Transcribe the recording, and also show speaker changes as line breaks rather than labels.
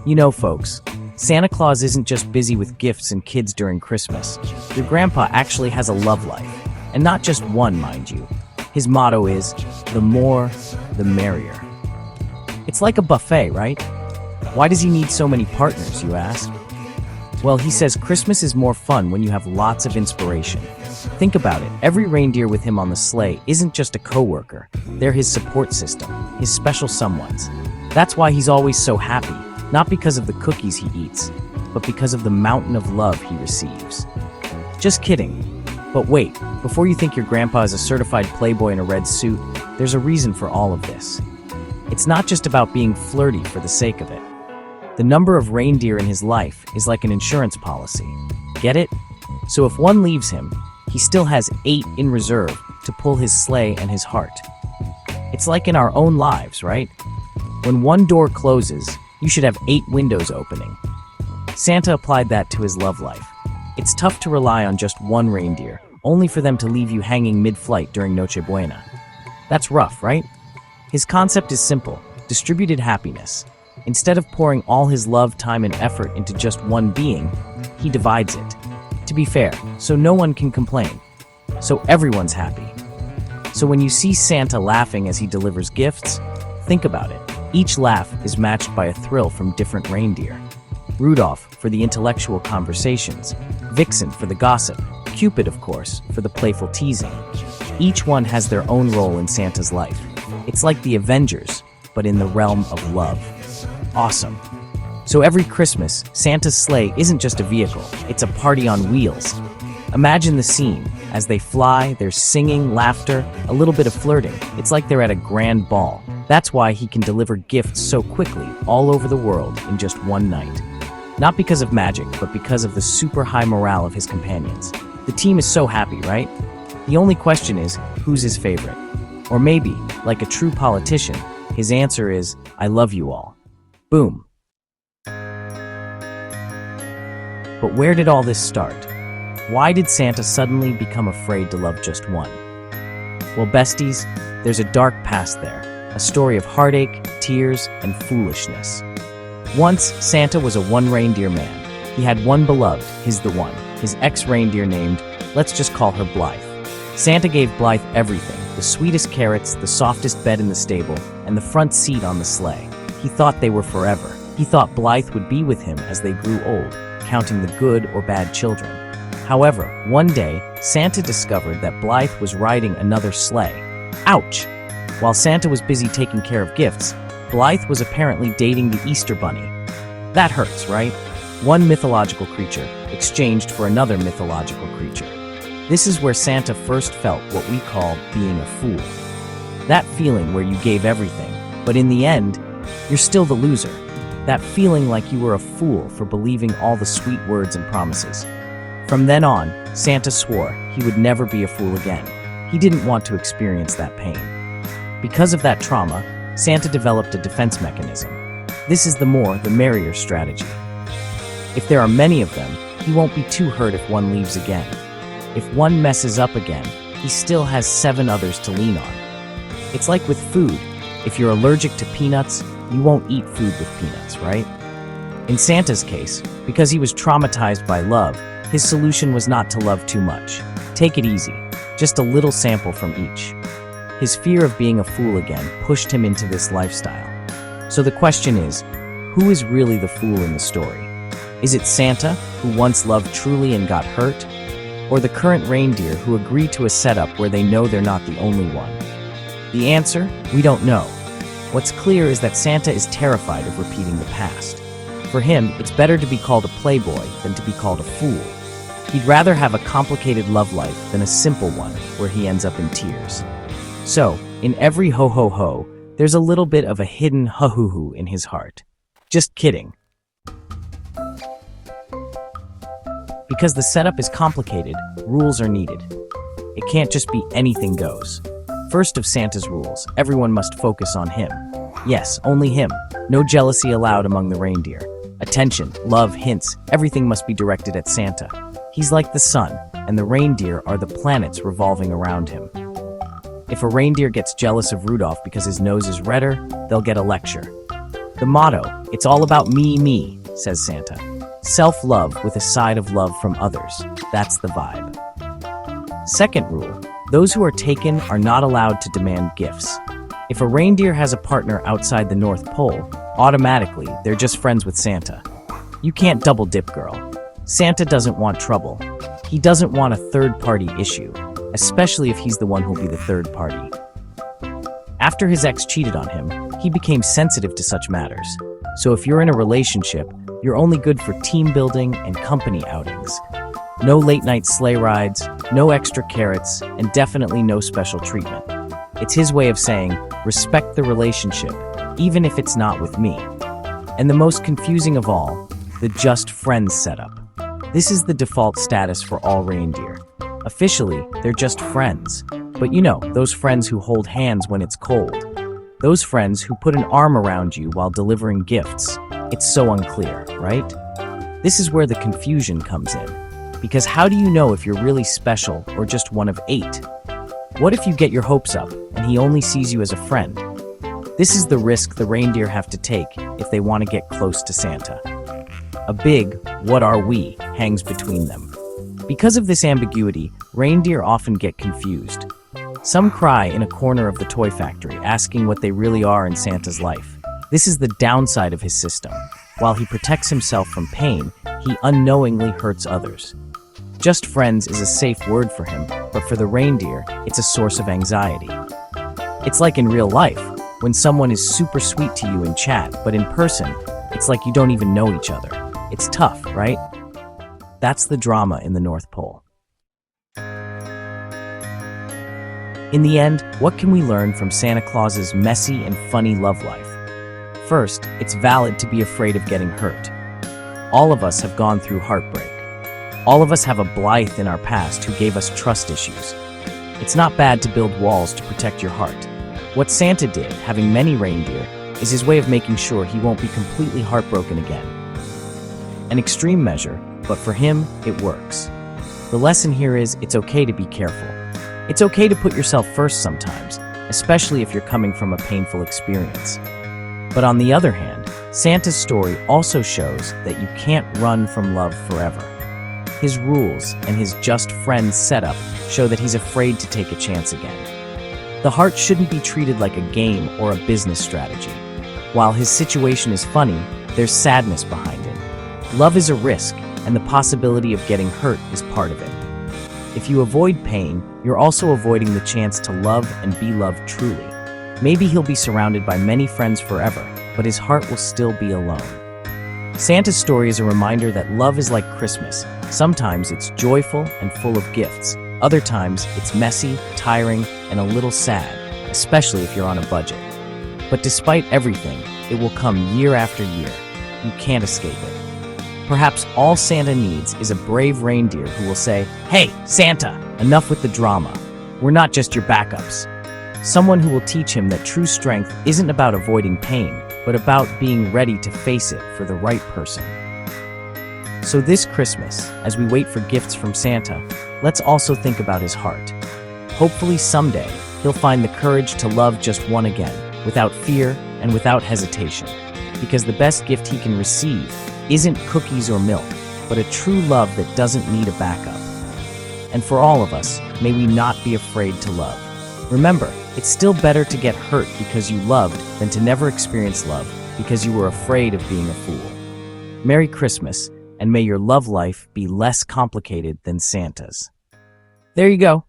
You know, folks, Santa Claus isn't just busy with gifts and kids during Christmas. Your grandpa actually has a love life. And not just one, mind you. His motto is, the more, the merrier. It's like a buffet, right? Why does he need so many partners, you ask? Well, he says Christmas is more fun when you have lots of inspiration. Think about it, every reindeer with him on the sleigh isn't just a coworker. They're his support system, his special someones. That's why he's always so happy, not because of the cookies he eats, but because of the mountain of love he receives. Just kidding. But wait, before you think your grandpa is a certified playboy in a red suit, there's a reason for all of this. It's not just about being flirty for the sake of it. The number of reindeer in his life is like an insurance policy. Get it? So if one leaves him, he still has 8 in reserve to pull his sleigh and his heart. It's like in our own lives, right? When one door closes, you should have 8 windows opening. Santa applied that to his love life. It's tough to rely on just one reindeer, only for them to leave you hanging mid-flight during Noche Buena. That's rough, right? His concept is simple: distributed happiness. Instead of pouring all his love, time, and effort into just one being, he divides it. To be fair, so no one can complain. So everyone's happy. So when you see Santa laughing as he delivers gifts, think about it. Each laugh is matched by a thrill from different reindeer. Rudolph for the intellectual conversations, Vixen for the gossip, Cupid, of course, for the playful teasing. Each one has their own role in Santa's life. It's like the Avengers, but in the realm of love. Awesome. So every Christmas, Santa's sleigh isn't just a vehicle, it's a party on wheels. Imagine the scene. As they fly, there's singing, laughter, a little bit of flirting. It's like they're at a grand ball. That's why he can deliver gifts so quickly all over the world in just one night. Not because of magic, but because of the super high morale of his companions. The team is so happy, right? The only question is, who's his favorite? Or maybe, like a true politician, his answer is, I love you all. Boom. But where did all this start? Why did Santa suddenly become afraid to love just one? Well, besties, there's a dark past there, a story of heartache, tears, and foolishness. Once, Santa was a one-reindeer man. He had one beloved, his ex-reindeer named, let's just call her Blythe. Santa gave Blythe everything, the sweetest carrots, the softest bed in the stable, and the front seat on the sleigh. He thought they were forever. He thought Blythe would be with him as they grew old, counting the good or bad children. However, one day, Santa discovered that Blythe was riding another sleigh. Ouch! While Santa was busy taking care of gifts, Blythe was apparently dating the Easter Bunny. That hurts, right? One mythological creature exchanged for another mythological creature. This is where Santa first felt what we call being a fool. That feeling where you gave everything, but in the end, you're still the loser. That feeling like you were a fool for believing all the sweet words and promises. From then on, Santa swore he would never be a fool again. He didn't want to experience that pain. Because of that trauma, Santa developed a defense mechanism. This is the more, the merrier strategy. If there are many of them, he won't be too hurt if one leaves again. If one messes up again, he still has 7 others to lean on. It's like with food. If you're allergic to peanuts, you won't eat food with peanuts, right? In Santa's case, because he was traumatized by love, his solution was not to love too much. Take it easy, just a little sample from each. His fear of being a fool again pushed him into this lifestyle. So the question is, who is really the fool in the story? Is it Santa, who once loved truly and got hurt? Or the current reindeer who agree to a setup where they know they're not the only one? The answer? We don't know. What's clear is that Santa is terrified of repeating the past. For him, it's better to be called a playboy than to be called a fool. He'd rather have a complicated love life than a simple one where he ends up in tears. So, in every ho-ho-ho, there's a little bit of a hidden ha-hoo-hoo in his heart. Just kidding. Because the setup is complicated, rules are needed. It can't just be anything goes. First of Santa's rules, everyone must focus on him. Yes, only him. No jealousy allowed among the reindeer. Attention, love, hints, everything must be directed at Santa. He's like the sun, and the reindeer are the planets revolving around him. If a reindeer gets jealous of Rudolph because his nose is redder, they'll get a lecture. The motto, It's all about me, says Santa. Self-love with a side of love from others. That's the vibe. Second rule, those who are taken are not allowed to demand gifts. If a reindeer has a partner outside the North Pole, automatically they're just friends with Santa. You can't double dip, girl. Santa doesn't want trouble. He doesn't want a third-party issue, especially if he's the one who'll be the third party. After his ex cheated on him, he became sensitive to such matters. So if you're in a relationship, you're only good for team building and company outings. No late-night sleigh rides, no extra carrots, and definitely no special treatment. It's his way of saying, respect the relationship, even if it's not with me. And the most confusing of all, the just friends setup. This is the default status for all reindeer. Officially, they're just friends. But you know, those friends who hold hands when it's cold. Those friends who put an arm around you while delivering gifts. It's so unclear, right? This is where the confusion comes in. Because how do you know if you're really special or just one of 8? What if you get your hopes up and he only sees you as a friend? This is the risk the reindeer have to take if they want to get close to Santa. A big, what are we, hangs between them. Because of this ambiguity, reindeer often get confused. Some cry in a corner of the toy factory, asking what they really are in Santa's life. This is the downside of his system. While he protects himself from pain, he unknowingly hurts others. Just friends is a safe word for him, but for the reindeer, it's a source of anxiety. It's like in real life, when someone is super sweet to you in chat, but in person, it's like you don't even know each other. It's tough, right? That's the drama in the North Pole. In the end, what can we learn from Santa Claus's messy and funny love life? First, it's valid to be afraid of getting hurt. All of us have gone through heartbreak. All of us have a Blythe in our past who gave us trust issues. It's not bad to build walls to protect your heart. What Santa did, having many reindeer, is his way of making sure he won't be completely heartbroken again. An extreme measure, but for him, it works. The lesson here is it's okay to be careful. It's okay to put yourself first sometimes, especially if you're coming from a painful experience. But on the other hand, Santa's story also shows that you can't run from love forever. His rules and his just friends setup show that he's afraid to take a chance again. The heart shouldn't be treated like a game or a business strategy. While his situation is funny, there's sadness behind it. Love is a risk, and the possibility of getting hurt is part of it. If you avoid pain, you're also avoiding the chance to love and be loved truly. Maybe he'll be surrounded by many friends forever, but his heart will still be alone. Santa's story is a reminder that love is like Christmas. Sometimes it's joyful and full of gifts. Other times it's messy, tiring, and a little sad, especially if you're on a budget. But despite everything, it will come year after year. You can't escape it. Perhaps all Santa needs is a brave reindeer who will say, "Hey, Santa, enough with the drama. We're not just your backups." Someone who will teach him that true strength isn't about avoiding pain, but about being ready to face it for the right person. So this Christmas, as we wait for gifts from Santa, let's also think about his heart. Hopefully someday, he'll find the courage to love just one again, without fear and without hesitation. Because the best gift he can receive isn't cookies or milk, but a true love that doesn't need a backup. And for all of us, may we not be afraid to love. Remember, it's still better to get hurt because you loved than to never experience love because you were afraid of being a fool. Merry Christmas, and may your love life be less complicated than Santa's. There you go.